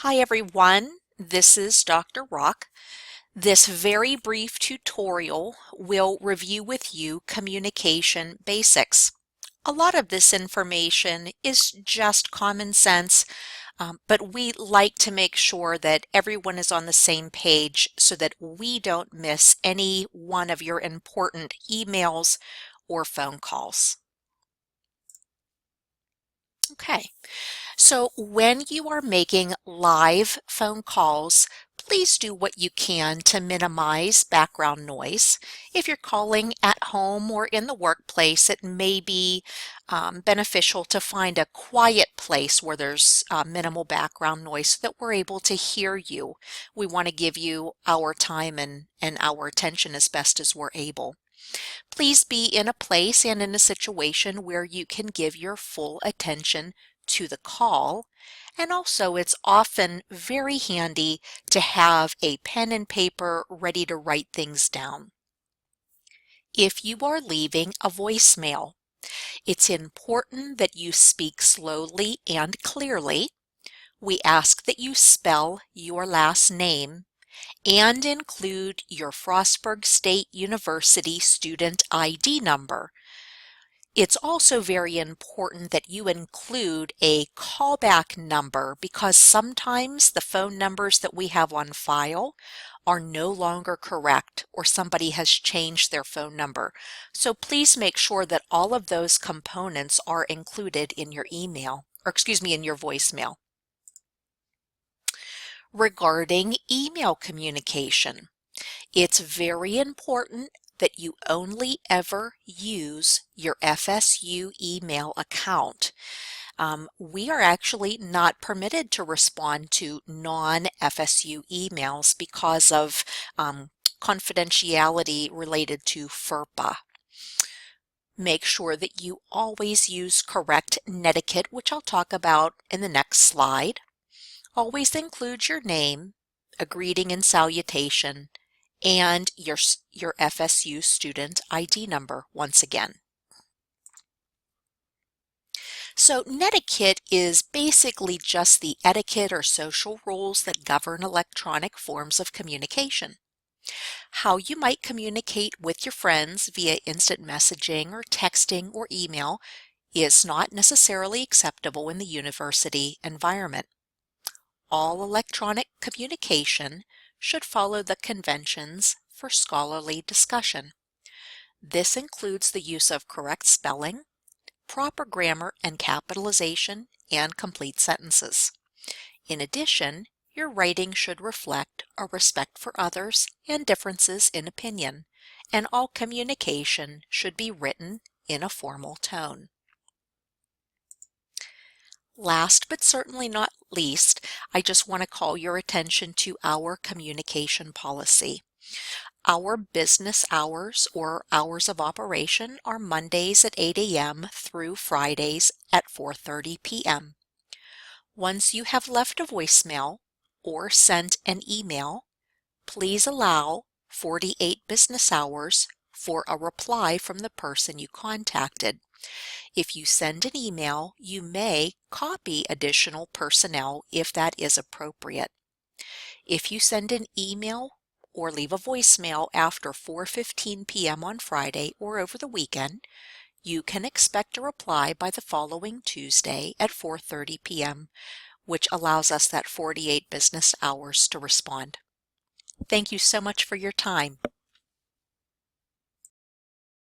Hi everyone, this is Dr. Rock. This very brief tutorial will review with you communication basics. A lot of this information is just common sense, but we like to make sure that everyone is on the same page so that we don't miss any one of your important emails or phone calls. Okay. So when you are making live phone calls, please do what you can to minimize background noise. If you're calling at home or in the workplace, it may be beneficial to find a quiet place where there's minimal background noise so that we're able to hear you. We want to give you our time and our attention as best as we're able. Please be in a place and in a situation where you can give your full attention to the call. And also, it's often very handy to have a pen and paper ready to write things down. If you are leaving a voicemail, it's important that you speak slowly and clearly. We ask that you spell your last name and include your Frostburg State University student ID number. It's also very important that you include a callback number because sometimes the phone numbers that we have on file are no longer correct or somebody has changed their phone number. So please make sure that all of those components are included in your email, or excuse me, in your voicemail. Regarding email communication, it's very important that you only ever use your FSU email account. We are actually not permitted to respond to non-FSU emails because of confidentiality related to FERPA. Make sure that you always use correct netiquette, which I'll talk about in the next slide. Always include your name, a greeting and salutation, and your FSU student ID number once again. So netiquette is basically just the etiquette or social rules that govern electronic forms of communication. How you might communicate with your friends via instant messaging or texting or email is not necessarily acceptable in the university environment. All electronic communication should follow the conventions for scholarly discussion. This includes the use of correct spelling, proper grammar and capitalization, and complete sentences. In addition, your writing should reflect a respect for others and differences in opinion, and all communication should be written in a formal tone. Last but certainly not least, I just want to call your attention to our communication policy. Our business hours or hours of operation are Mondays at 8 a.m. through Fridays at 4:30 p.m. Once you have left a voicemail or sent an email, please allow 48 business hours for a reply from the person you contacted. If you send an email, you may copy additional personnel if that is appropriate. If you send an email or leave a voicemail after 4:15 p.m. on Friday or over the weekend, you can expect a reply by the following Tuesday at 4:30 p.m., which allows us that 48 business hours to respond. Thank you so much for your time.